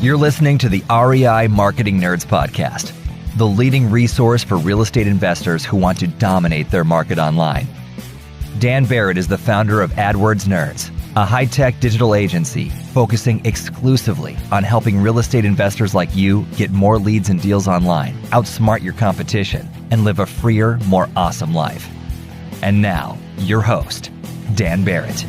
You're listening to the REI Marketing Nerds Podcast, the leading resource for real estate investors who want to dominate their market online. Dan Barrett is the founder of AdWords Nerds, a high-tech digital agency focusing exclusively on helping real estate investors like you get more leads and deals online, outsmart your competition, and live a freer, more awesome life. And now, your host, Dan Barrett.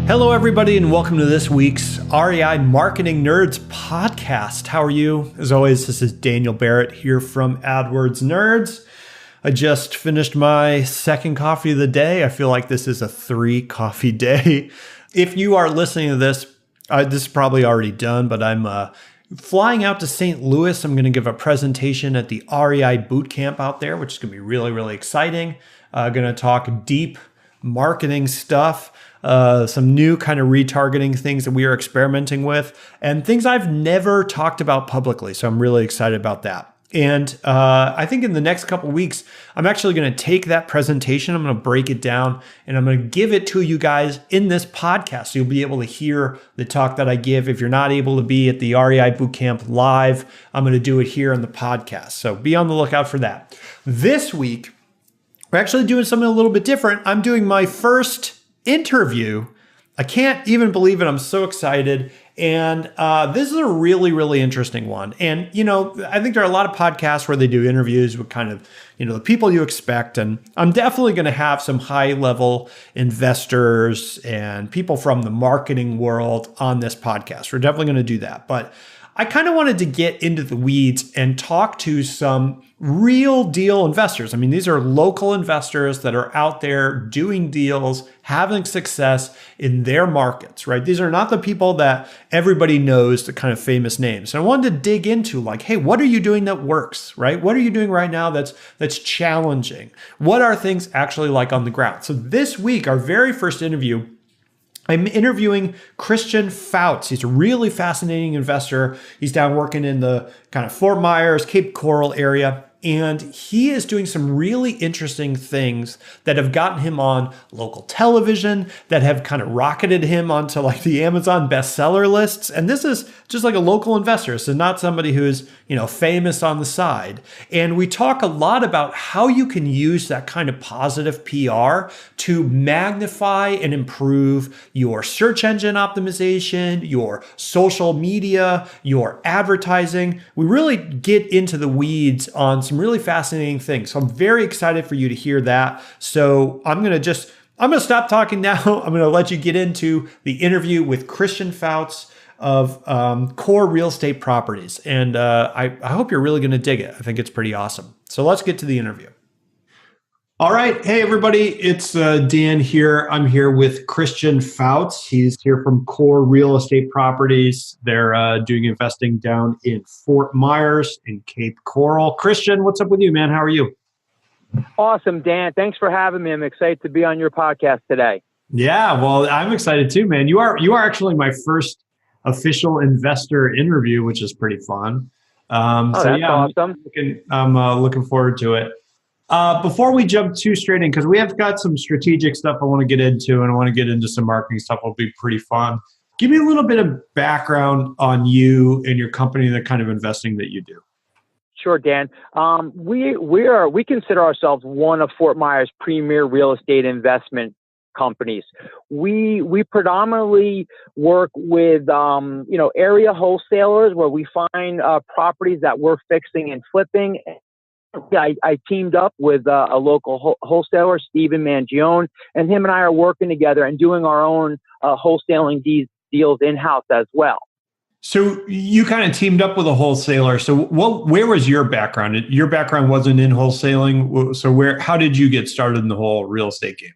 Hello, everybody, and welcome to this week's REI Marketing Nerds podcast. How are you? As always, this is Daniel Barrett here from AdWords Nerds. I just finished my second coffee of the day. I feel like this is a 3-coffee day. If you are listening to this, this is probably already done, but I'm flying out to St. Louis. I'm going to give a presentation at the REI Bootcamp out there, which is going to be really, really exciting. Going to talk deep marketing stuff. Some new kind of retargeting things that we are experimenting with and things I've never talked about publicly. So I'm really excited about that. And I think in the next couple of weeks, I'm actually going to take that presentation. I'm going to break it down and I'm going to give it to you guys in this podcast. So you'll be able to hear the talk that I give. If you're not able to be at the REI Bootcamp live, I'm going to do it here on the podcast. So be on the lookout for that. This week, we're actually doing something a little bit different. I'm doing my first interview. I can't even believe it. I'm so excited. And this is a really, really interesting one. And, you know, I think there are a lot of podcasts where they do interviews with kind of, you know, the people you expect. And I'm definitely going to have some high level investors and people from the marketing world on this podcast. We're definitely going to do that. But I kind of wanted to get into the weeds and talk to some real deal investors. I mean, these are local investors that are out there doing deals, having success in their markets, right? These are not the people that everybody knows, the kind of famous names. And I wanted to dig into like, hey, what are you doing that works, right? What are you doing right now that's challenging? What are things actually like on the ground? So this week, our very first interview, I'm interviewing Christian Fouts. He's a really fascinating investor. He's down working in the kind of Fort Myers, Cape Coral area. And he is doing some really interesting things that have gotten him on local television, that have kind of rocketed him onto like the Amazon bestseller lists. And this is just like a local investor, so not somebody who is, you know, famous on the side. And we talk a lot about how you can use that kind of positive PR to magnify and improve your search engine optimization, your social media, your advertising. We really get into the weeds on some really fascinating things. So I'm very excited for you to hear that. So I'm going to stop talking now. I'm going to let you get into the interview with Christian Fouts of Core Real Estate Properties. And I hope you're really going to dig it. I think it's pretty awesome. So let's get to the interview. All right. Hey, everybody. It's Dan here. I'm here with Christian Fouts. He's here from Core Real Estate Properties. They're doing investing down in Fort Myers and Cape Coral. Christian, what's up with you, man? How are you? Awesome, Dan. Thanks for having me. I'm excited to be on your podcast today. Yeah, well, I'm excited too, man. You are actually my first official investor interview, which is pretty fun. That's awesome. I'm looking forward to it. Before we jump too straight in, because we have got some strategic stuff I want to get into, and I want to get into some marketing stuff. It'll be pretty fun. Give me a little bit of background on you and your company, the kind of investing that you do. Sure, Dan. We consider ourselves one of Fort Myers' premier real estate investment companies. We predominantly work with area wholesalers where we find properties that we're fixing and flipping. I teamed up with a local wholesaler, Stephen Mangione, and him and I are working together and doing our own wholesaling deals in-house as well. So you kind of teamed up with a wholesaler. So where was your background? Your background wasn't in wholesaling. So how did you get started in the whole real estate game?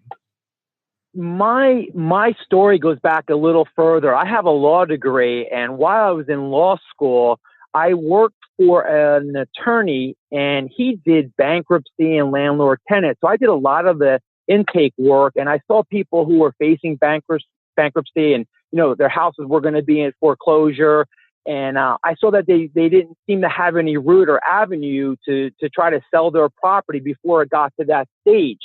My story goes back a little further. I have a law degree, and while I was in law school, I worked for an attorney, and he did bankruptcy and landlord tenant. So I did a lot of the intake work, and I saw people who were facing bankruptcy, and their houses were going to be in foreclosure. And I saw that they didn't seem to have any route or avenue to try to sell their property before it got to that stage.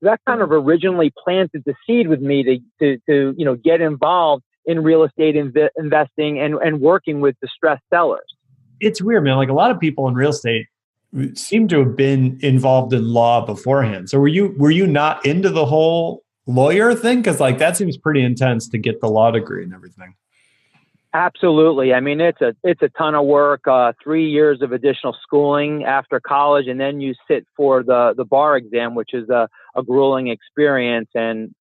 That kind of originally planted the seed with me to get involved in real estate investing and working with distressed sellers. It's weird, man. Like a lot of people in real estate seem to have been involved in law beforehand. So were you not into the whole lawyer thing? Because like that seems pretty intense to get the law degree and everything. Absolutely. I mean, it's a ton of work, 3 years of additional schooling after college, and then you sit for the bar exam, which is a grueling experience. And,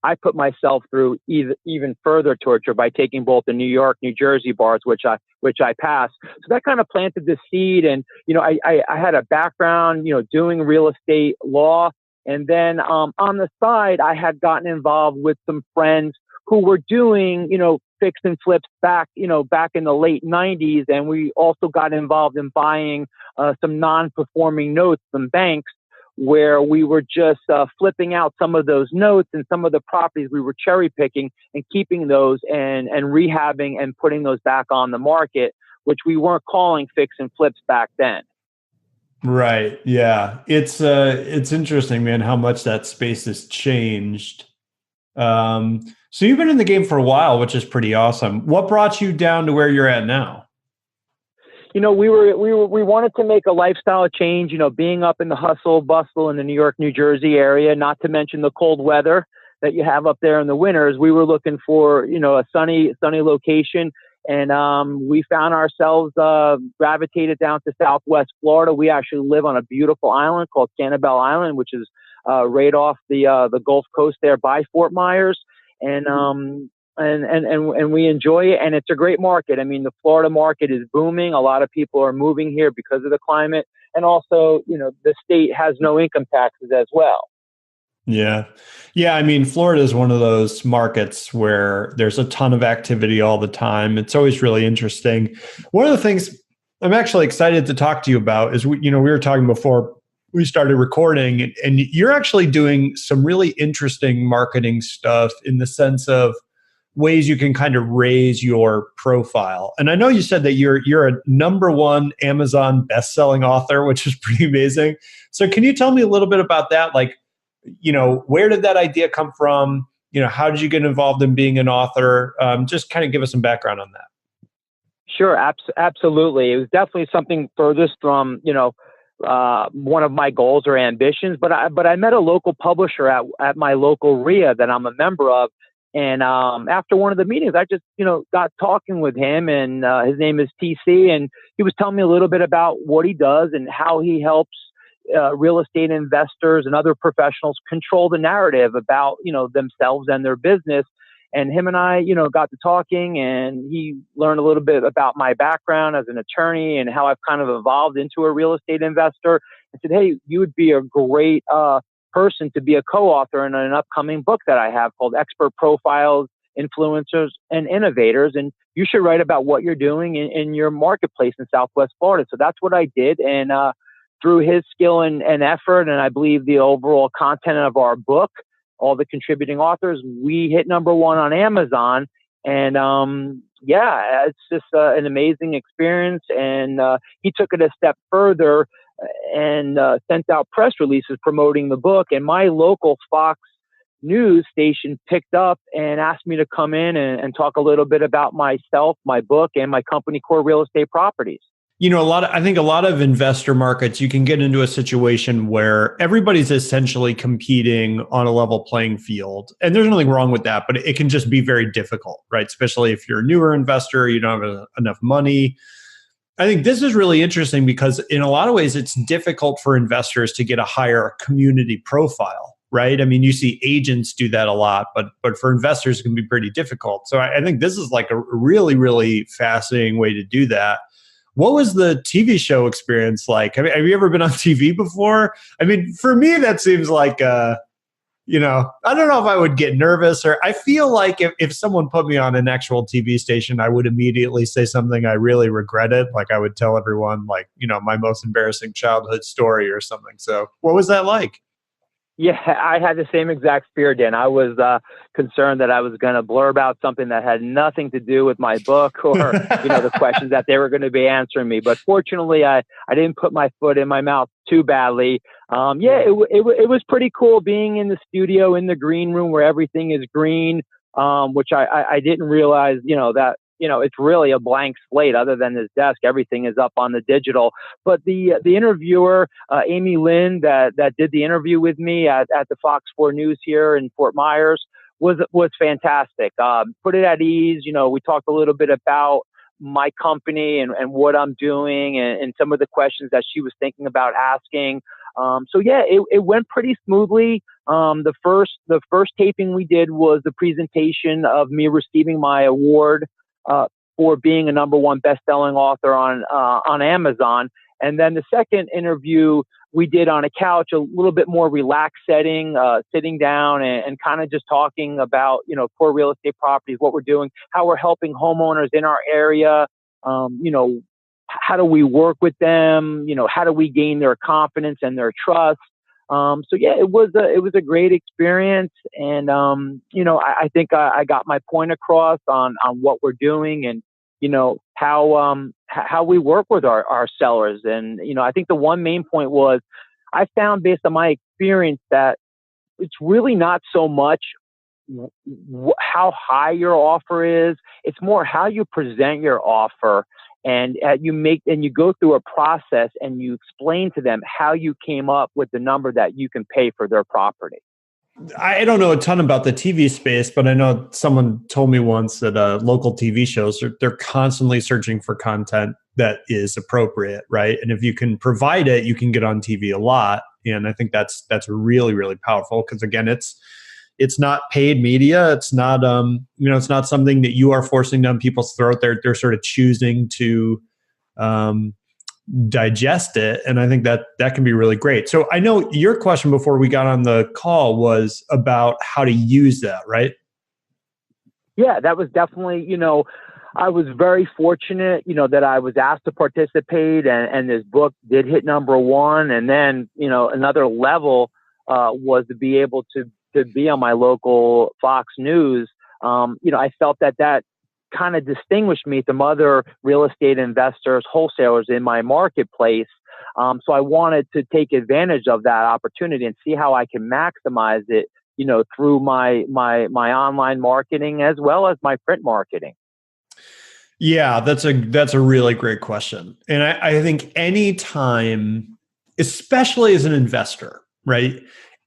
I put myself through even further torture by taking both the New York, New Jersey bars, which I passed. So that kind of planted the seed. And, I had a background, doing real estate law. And then on the side, I had gotten involved with some friends who were doing, fix and flips back in the late 90s. And we also got involved in buying some non-performing notes from banks, where we were just flipping out some of those notes and some of the properties we were cherry picking and keeping those and rehabbing and putting those back on the market, which we weren't calling fix and flips back then. Right. Yeah. It's interesting, man, how much that space has changed. So you've been in the game for a while, which is pretty awesome. What brought you down to where you're at now? We wanted to make a lifestyle change, being up in the hustle bustle in the New York, New Jersey area, not to mention the cold weather that you have up there in the winters. We were looking for, a sunny location. And we found ourselves gravitated down to Southwest Florida. We actually live on a beautiful island called Sanibel Island, which is right off the Gulf Coast there by Fort Myers. And we enjoy it, and it's a great market. I mean, the Florida market is booming. A lot of people are moving here because of the climate, and also, the state has no income taxes as well. Yeah. I mean, Florida is one of those markets where there's a ton of activity all the time. It's always really interesting. One of the things I'm actually excited to talk to you about is, we were talking before we started recording, and you're actually doing some really interesting marketing stuff in the sense of ways you can kind of raise your profile. And I know you said that you're a #1 Amazon best-selling author, which is pretty amazing. So can you tell me a little bit about that? Like, where did that idea come from? How did you get involved in being an author? Just kind of give us some background on that. Sure, absolutely. It was definitely something furthest from, one of my goals or ambitions. But I met a local publisher at my local RIA that I'm a member of. And after one of the meetings, I just, got talking with him, and his name is TC, and he was telling me a little bit about what he does and how he helps real estate investors and other professionals control the narrative about, themselves and their business. And him and I, got to talking, and he learned a little bit about my background as an attorney and how I've kind of evolved into a real estate investor, and said, hey, you would be a great person to be a co-author in an upcoming book that I have called Expert Profiles, Influencers, and Innovators. And you should write about what you're doing in your marketplace in Southwest Florida. So that's what I did. And through his skill and effort, and I believe the overall content of our book, all the contributing authors, we hit #1 on Amazon. And it's just an amazing experience. And he took it a step further and sent out press releases promoting the book. And my local Fox News station picked up and asked me to come in and talk a little bit about myself, my book, and my company, Core Real Estate Properties. I think a lot of investor markets, you can get into a situation where everybody's essentially competing on a level playing field. And there's nothing wrong with that, but it can just be very difficult, right? Especially if you're a newer investor, you don't have enough money. I think this is really interesting because in a lot of ways, it's difficult for investors to get a higher community profile, right? I mean, you see agents do that a lot, but for investors, it can be pretty difficult. So I think this is like a really, really fascinating way to do that. What was the TV show experience like? Have you ever been on TV before? I mean, for me, that seems like, I don't know if I would get nervous, or I feel like if someone put me on an actual TV station, I would immediately say something I really regretted. Like I would tell everyone my most embarrassing childhood story or something. So what was that like? Yeah, I had the same exact fear, Dan. I was concerned that I was going to blur about something that had nothing to do with my book or, the questions that they were going to be answering me. But fortunately, I didn't put my foot in my mouth too badly. It was pretty cool being in the studio, in the green room where everything is green, which I didn't realize, that it's really a blank slate. Other than this desk, everything is up on the digital. But the interviewer, Amy Lynn, that did the interview with me at the Fox 4 News here in Fort Myers, was fantastic. Put it at ease. We talked a little bit about my company and what I'm doing and some of the questions that she was thinking about asking. It went pretty smoothly. The first taping we did was the presentation of me receiving my award for being a #1 best-selling author on Amazon. And then the second interview we did on a couch, a little bit more relaxed setting, sitting down and kind of just talking about, core real estate properties, what we're doing, how we're helping homeowners in our area, how do we work with them, how do we gain their confidence and their trust. It was a great experience, and I think I got my point across on what we're doing and how we work with our sellers. And I think the one main point was I found based on my experience that it's really not so much how high your offer is; it's more how you present your offer. And you go through a process and you explain to them how you came up with the number that you can pay for their property. I don't know a ton about the TV space, but I know someone told me once that local TV shows, they're constantly searching for content that is appropriate, right? And if you can provide it, you can get on TV a lot. And I think that's really, really powerful because, again, it's not paid media. It's not, it's not something that you are forcing down people's throat. They're sort of choosing to digest it. And I think that can be really great. So I know your question before we got on the call was about how to use that, right? Yeah, that was definitely, I was very fortunate, that I was asked to participate and this book did hit #1. And then, another level was to be able to be on my local Fox News. I felt that kind of distinguished me from other real estate investors, wholesalers in my marketplace. So I wanted to take advantage of that opportunity and see how I can maximize it, through my online marketing as well as my print marketing. Yeah, that's a really great question. And I think anytime, especially as an investor, right?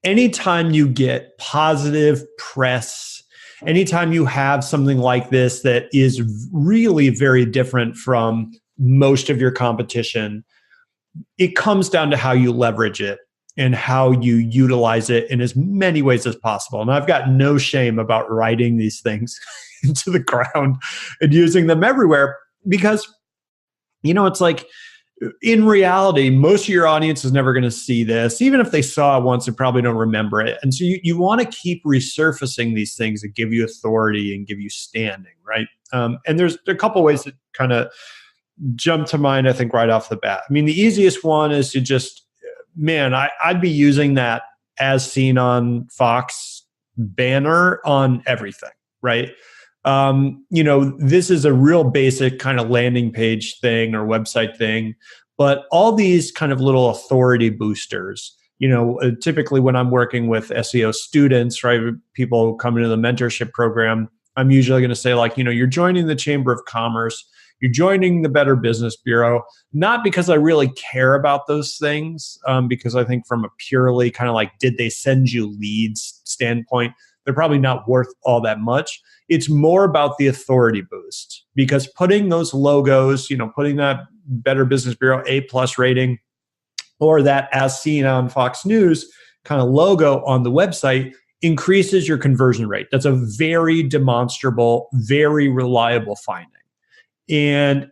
Anytime you get positive press, anytime you have something like this that is really very different from most of your competition, it comes down to how you leverage it and how you utilize it in as many ways as possible. And I've got no shame about writing these things into the ground and using them everywhere because, it's like, in reality, most of your audience is never going to see this. Even if they saw it once, they probably don't remember it. And so you want to keep resurfacing these things that give you authority and give you standing, right? And there's a couple ways that kind of jump to mind, I think, right off the bat. I mean, the easiest one is to just, I'd be using that as seen on Fox banner on everything, right? This is a real basic kind of landing page thing or website thing, but all these kind of little authority boosters, typically when I'm working with SEO students, right, people come into the mentorship program, I'm usually going to say like, you're joining the Chamber of Commerce, you're joining the Better Business Bureau, not because I really care about those things, because I think from a purely kind of like, did they send you leads standpoint, they're probably not worth all that much. It's more about the authority boost because putting those logos, putting that Better Business Bureau A+ rating or that as seen on Fox News kind of logo on the website increases your conversion rate. That's a very demonstrable, very reliable finding. And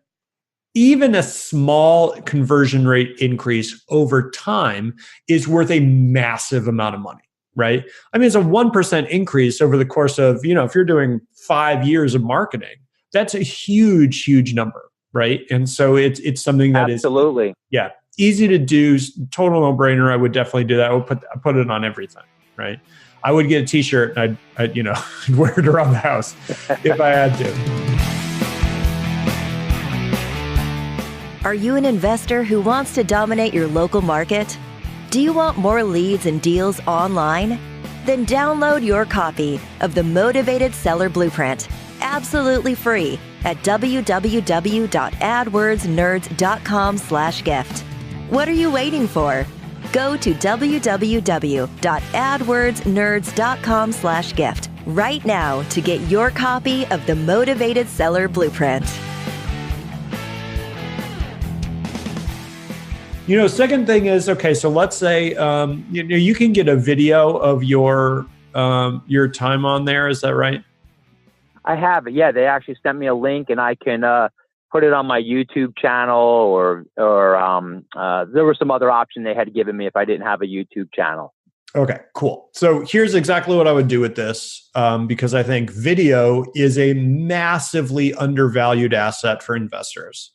even a small conversion rate increase over time is worth a massive amount of money. Right? I mean, it's a 1% increase over the course of, if you're doing 5 years of marketing, that's a huge, huge number. Right. And so it's something that Absolutely. easy to do, total no-brainer. I would definitely do that. I would put it on everything, right? I would get a t-shirt and I'd wear it around the house if I had to. Are you an investor who wants to dominate your local market? Do you want more leads and deals online? Then download your copy of the Motivated Seller Blueprint absolutely free at www.adwordsnerds.com/gift. What are you waiting for? Go to www.adwordsnerds.com/gift right now to get your copy of the Motivated Seller Blueprint. Second thing is, okay, so let's say you can get a video of your time on there. Is that right? I have it. Yeah, they actually sent me a link, and I can put it on my YouTube channel, or there was some other option they had given me if I didn't have a YouTube channel. Okay, cool. So here's exactly what I would do with this, because I think video is a massively undervalued asset for investors.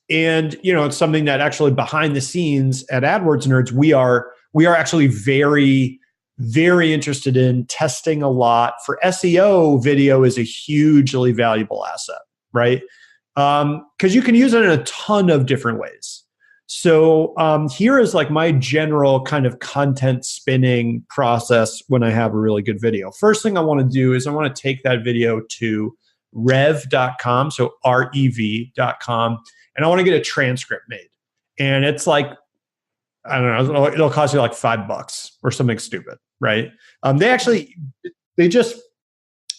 And it's something that actually behind the scenes at AdWords Nerds, we are actually very, very interested in testing a lot. For SEO, video is a hugely valuable asset, right? Because you can use it in a ton of different ways. So here is like my general kind of content spinning process when I have a really good video. First thing I want to do is I want to take that video to rev.com, so rev.com, and I want to get a transcript made. And it's like, I don't know, it'll cost you like $5 or something stupid, right? It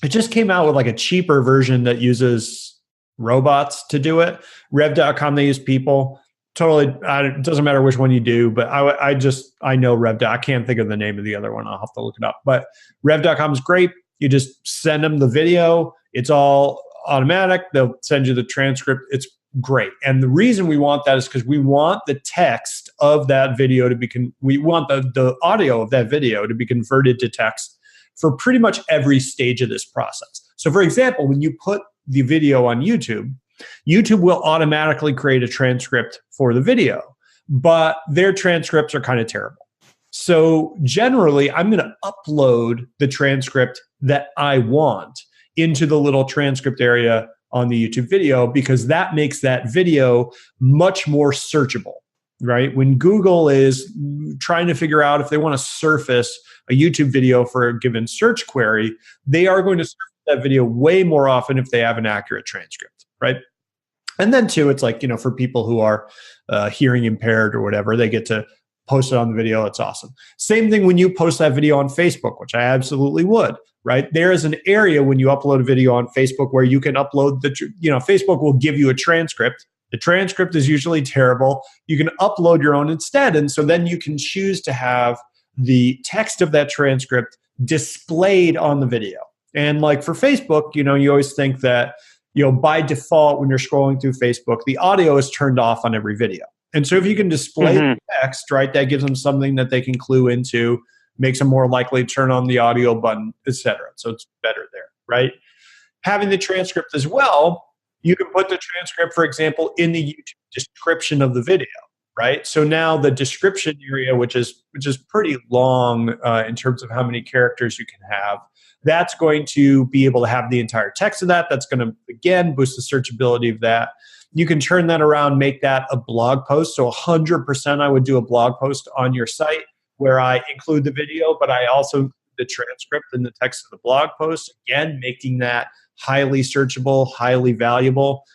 just came out with like a cheaper version that uses robots to do it. Rev.com, they use people. Totally, it doesn't matter which one you do, but I know Rev.com. I can't think of the name of the other one. I'll have to look it up. But Rev.com is great. You just send them the video. It's all automatic. They'll send you the transcript. It's great. And the reason we want that is because we want the text of that video to be, we want the audio of that video to be converted to text for pretty much every stage of this process. So for example, when you put the video on YouTube, YouTube will automatically create a transcript for the video, but their transcripts are kind of terrible. So generally, I'm going to upload the transcript that I want into the little transcript area on the YouTube video, because that makes that video much more searchable, right? When Google is trying to figure out if they want to surface a YouTube video for a given search query, they are going to surface that video way more often if they have an accurate transcript, right? And then too, it's like, for people who are hearing impaired or whatever, they get to post it on the video. It's awesome. Same thing when you post that video on Facebook, which I absolutely would, right? There is an area when you upload a video on Facebook where you can upload Facebook will give you a transcript. The transcript is usually terrible. You can upload your own instead. And so then you can choose to have the text of that transcript displayed on the video. And like for Facebook, you always think that, by default, when you're scrolling through Facebook, the audio is turned off on every video. And so if you can display the text, right, that gives them something that they can clue into, makes them more likely to turn on the audio button, etc. So it's better there, right? Having the transcript as well, you can put the transcript, for example, in the YouTube description of the video, right? So now the description area, which is pretty long in terms of how many characters you can have, that's going to be able to have the entire text of that. That's going to, again, boost the searchability of that. You can turn that around, make that a blog post. So 100% I would do a blog post on your site where I include the video, but I also include the transcript and the text of the blog post. Again, making that highly searchable, highly valuable.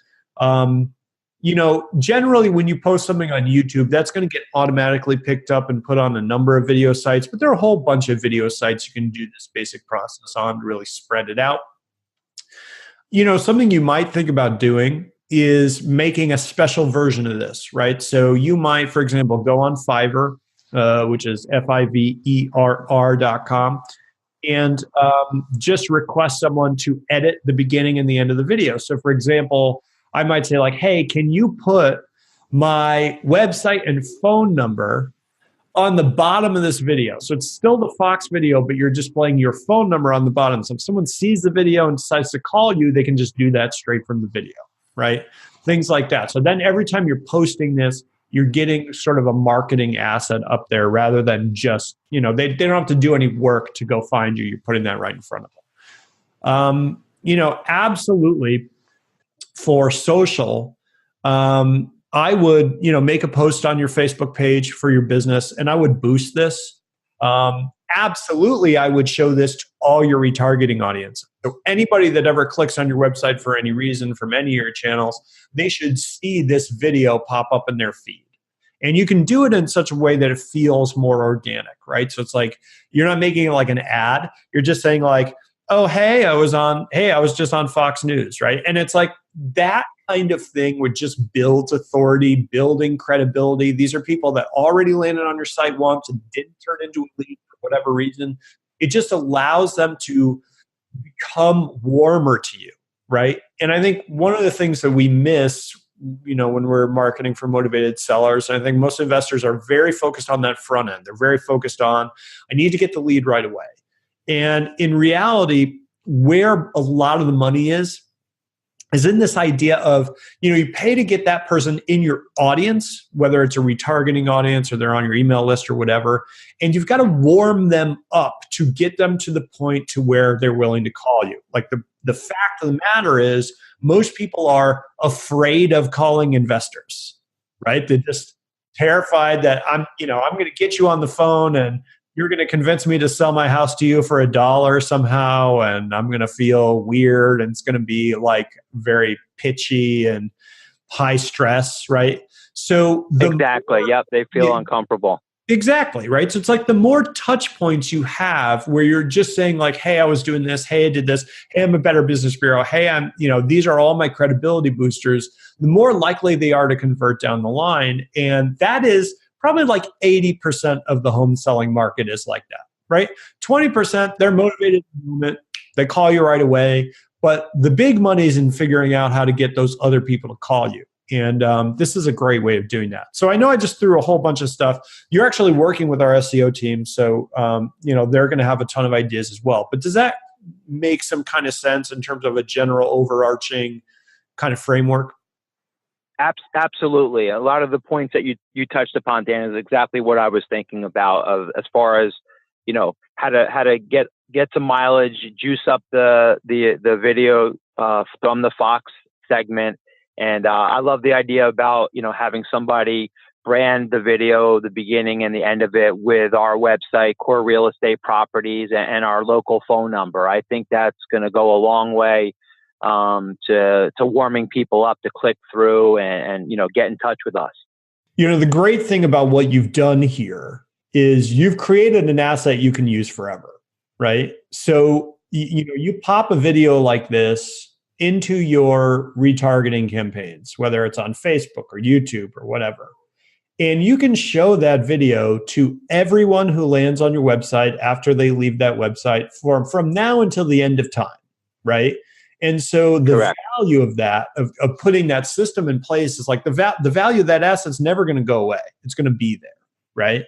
Generally when you post something on YouTube, that's going to get automatically picked up and put on a number of video sites, but there are a whole bunch of video sites you can do this basic process on to really spread it out. Something you might think about doing is making a special version of this, right? So you might, for example, go on Fiverr, which is Fiverr.com, and just request someone to edit the beginning and the end of the video. So for example, I might say like, hey, can you put my website and phone number on the bottom of this video? So it's still the Fox video, but you're displaying your phone number on the bottom. So if someone sees the video and decides to call you, they can just do that straight from the video, right? Things like that. So then every time you're posting this you're getting sort of a marketing asset up there rather than just, they don't have to do any work to go find you. You're putting that right in front of them. Absolutely for social, I would, make a post on your Facebook page for your business, and I would boost this. Absolutely, I would show this to all your retargeting audience. So anybody that ever clicks on your website for any reason from any of your channels, they should see this video pop up in their feed. And you can do it in such a way that it feels more organic, right? So it's like, you're not making it like an ad. You're just saying like, oh, hey, I was just on Fox News, right? And it's like that kind of thing would just build authority, building credibility. These are people that already landed on your site once and didn't turn into a lead for whatever reason. It just allows them to become warmer to you, right? And I think one of the things that we miss, when we're marketing for motivated sellers, and I think most investors are very focused on that front end. They're very focused on, I need to get the lead right away. And in reality, where a lot of the money is in this idea of, you pay to get that person in your audience, whether it's a retargeting audience or they're on your email list or whatever, and you've got to warm them up to get them to the point to where they're willing to call you. Like the fact of the matter is, most people are afraid of calling investors, right? They're just terrified that I'm going to get you on the phone and you're going to convince me to sell my house to you for $1 somehow, and I'm going to feel weird, and it's going to be like very pitchy and high stress, right? So exactly, yep, they feel uncomfortable. Exactly, right? So it's like the more touch points you have where you're just saying like, hey, I was doing this, hey, I did this, hey, I'm a Better Business Bureau, hey, these are all my credibility boosters, the more likely they are to convert down the line. And that is probably like 80% of the home selling market is like that, right? 20%, they're motivated in the moment, they call you right away, but the big money is in figuring out how to get those other people to call you. And this is a great way of doing that. So I know I just threw a whole bunch of stuff. You're actually working with our SEO team, so they're going to have a ton of ideas as well. But does that make some kind of sense in terms of a general overarching kind of framework? Absolutely. A lot of the points that you touched upon, Dan, is exactly what I was thinking about as far as, how to get some mileage, juice up the video from the Fox segment. And I love the idea about, having somebody brand the video, the beginning and the end of it with our website, Core Real Estate Properties, and our local phone number. I think that's going to go a long way to warming people up to click through and get in touch with us. The great thing about what you've done here is you've created an asset you can use forever, right? So you pop a video like this into your retargeting campaigns, whether it's on Facebook or YouTube or whatever, and you can show that video to everyone who lands on your website after they leave that website from now until the end of time, right? And so the value of that, of putting that system in place is like the value of that asset's never going to go away. It's going to be there, right?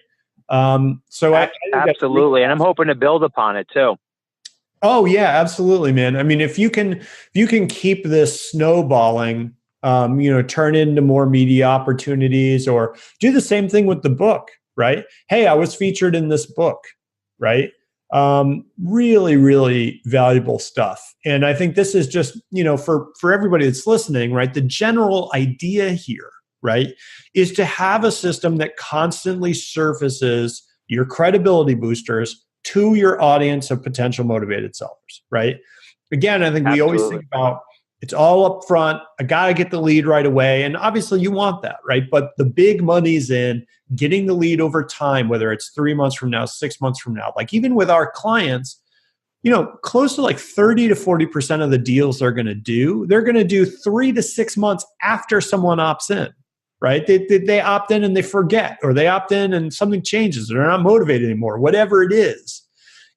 So I absolutely. And I'm hoping to build upon it too. Oh yeah, absolutely, man. I mean, if you can keep this snowballing, turn into more media opportunities, or do the same thing with the book, right? Hey, I was featured in this book, right? Really, really valuable stuff. And I think this is just, for everybody that's listening, right? The general idea here, right, is to have a system that constantly surfaces your credibility boosters to your audience of potential motivated sellers, right? Again, I think we always think about it's all up front. I got to get the lead right away. And obviously you want that, right? But the big money's in getting the lead over time, whether it's 3 months from now, 6 months from now. Like even with our clients, close to like 30 to 40% of the deals they're going to do 3 to 6 months after someone opts in, right? They opt in and they forget, or they opt in and something changes, or they're not motivated anymore, whatever it is.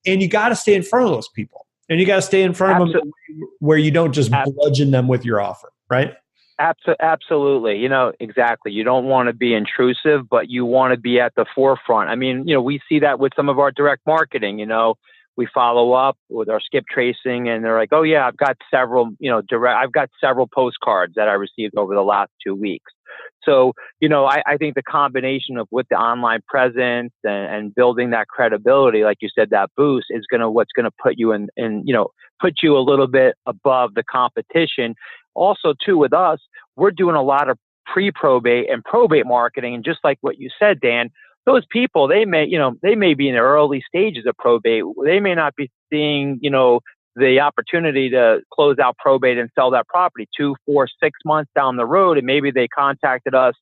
And you got to stay in front of those people. And you got to stay in front of them where you don't just bludgeon them with your offer, right? Absolutely. Exactly. You don't want to be intrusive, but you want to be at the forefront. I mean, we see that with some of our direct marketing. we follow up with our skip tracing, and they're like, oh yeah, I've got several, I've got several postcards that I received over the last 2 weeks. So, I think the combination of with the online presence and building that credibility, like you said, that boost is what's going to put you put you a little bit above the competition. Also too, with us, we're doing a lot of pre-probate and probate marketing. And just like what you said, Dan, those people, they may be in the early stages of probate. They may not be seeing, the opportunity to close out probate and sell that property 2, 4, 6 months down the road. And maybe they contacted us,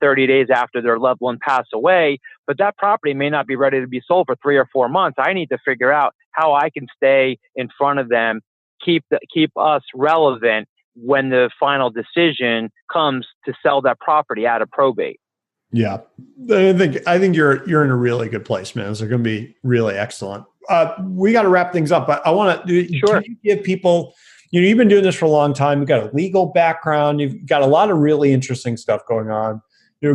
30 days after their loved one passed away, but that property may not be ready to be sold for 3 or 4 months. I need to figure out how I can stay in front of them, keep us relevant when the final decision comes to sell that property out of probate. Yeah, I think you're in a really good place, man. They're going to be really excellent. We got to wrap things up, but I want to Sure. give people, you've been doing this for a long time. You've got a legal background. You've got a lot of really interesting stuff going on.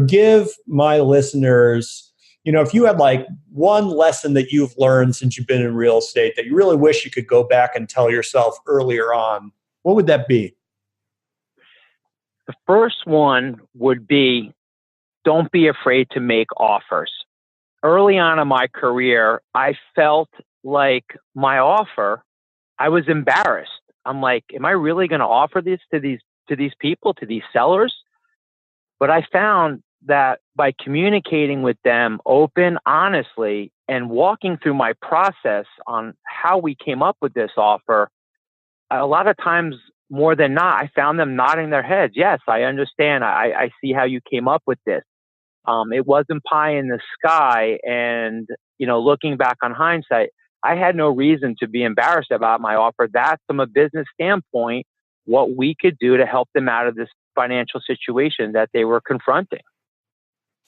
Give my listeners, if you had like one lesson that you've learned since you've been in real estate that you really wish you could go back and tell yourself earlier on, what would that be? The first one would be, don't be afraid to make offers. Early on in my career, I felt like my offer, I was embarrassed. I'm like, am I really going to offer this to these people, to these sellers? But I found that by communicating with them open, honestly, and walking through my process on how we came up with this offer, a lot of times, more than not, I found them nodding their heads. Yes, I understand. I see how you came up with this. It wasn't pie in the sky. And, looking back on hindsight, I had no reason to be embarrassed about my offer. That's from a business standpoint, what we could do to help them out of this financial situation that they were confronting.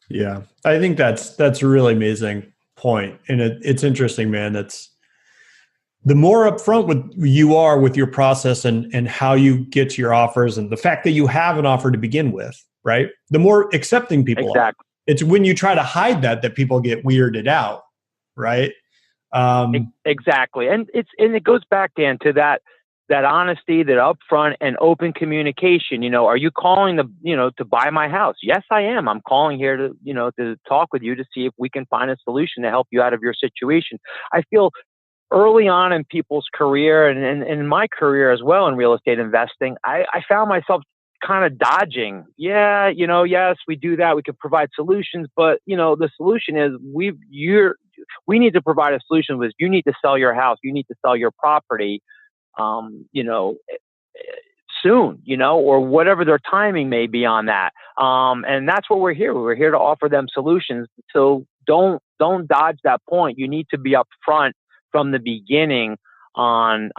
Yeah, I think that's a really amazing point. And it's interesting, man. That's the more upfront you are with your process and how you get to your offers and the fact that you have an offer to begin with, right? The more accepting people are. It's when you try to hide that people get weirded out, right? Exactly. And it goes back, Dan, to that honesty, that upfront and open communication. Are you calling to buy my house? Yes, I am. I'm calling here to talk with you to see if we can find a solution to help you out of your situation. I feel early on in people's career and in my career as well in real estate investing, I found myself kind of dodging. Yeah, yes, we do that. We could provide solutions, but the solution is we need to provide a solution with you need to sell your house, you need to sell your property, soon, or whatever their timing may be on that. And that's what we're here. We're here to offer them solutions. So don't dodge that point. You need to be upfront from the beginning on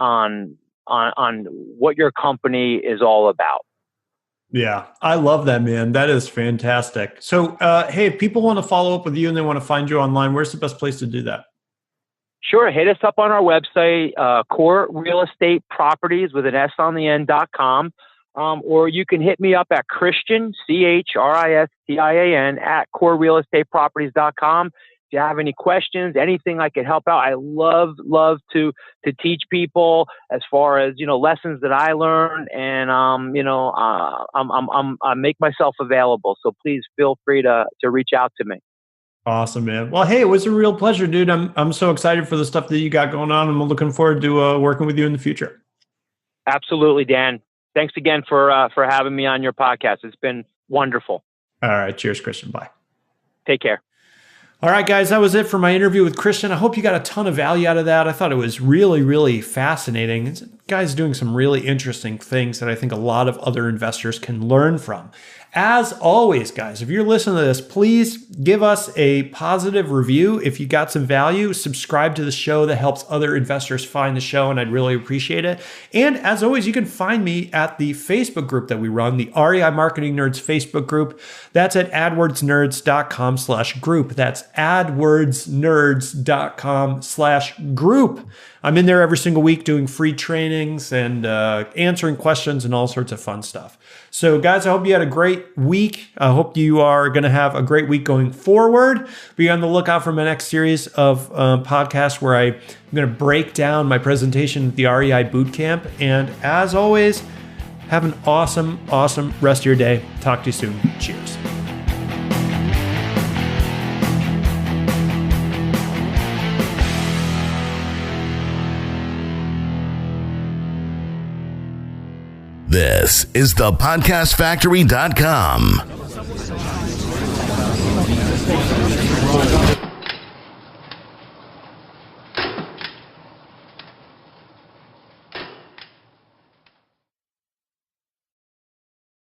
what your company is all about. Yeah, I love that, man. That is fantastic. So, hey, if people want to follow up with you and they want to find you online, where's the best place to do that? Sure. Hit us up on our website, Core Real Estate Properties with an S on the end.com. Or you can hit me up at Christian, CHRISTIAN at corerealestateproperties.com. If you have any questions, anything I can help out, I love to teach people as far as, lessons that I learned, and, I make myself available. So please feel free to reach out to me. Awesome, man. Well, hey, it was a real pleasure, dude. I'm so excited for the stuff that you got going on. I'm looking forward to working with you in the future. Absolutely, Dan. Thanks again for having me on your podcast. It's been wonderful. All right. Cheers, Christian. Bye. Take care. All right, guys, that was it for my interview with Christian. I hope you got a ton of value out of that. I thought it was really, really fascinating. The guy's doing some really interesting things that I think a lot of other investors can learn from. As always, guys, if you're listening to this, please give us a positive review. If you got some value, subscribe to the show. That helps other investors find the show, and I'd really appreciate it. And as always, you can find me at the Facebook group that we run, the REI Marketing Nerds Facebook group. That's at adwordsnerds.com/group. That's adwordsnerds.com/group. I'm in there every single week doing free trainings and answering questions and all sorts of fun stuff. So guys, I hope you had a great great week. I hope you are going to have a great week going forward. Be on the lookout for my next series of podcasts where I'm going to break down my presentation at the REI Bootcamp. And as always, have an awesome rest of your day. Talk to you soon. Cheers. This is thepodcastfactory.com.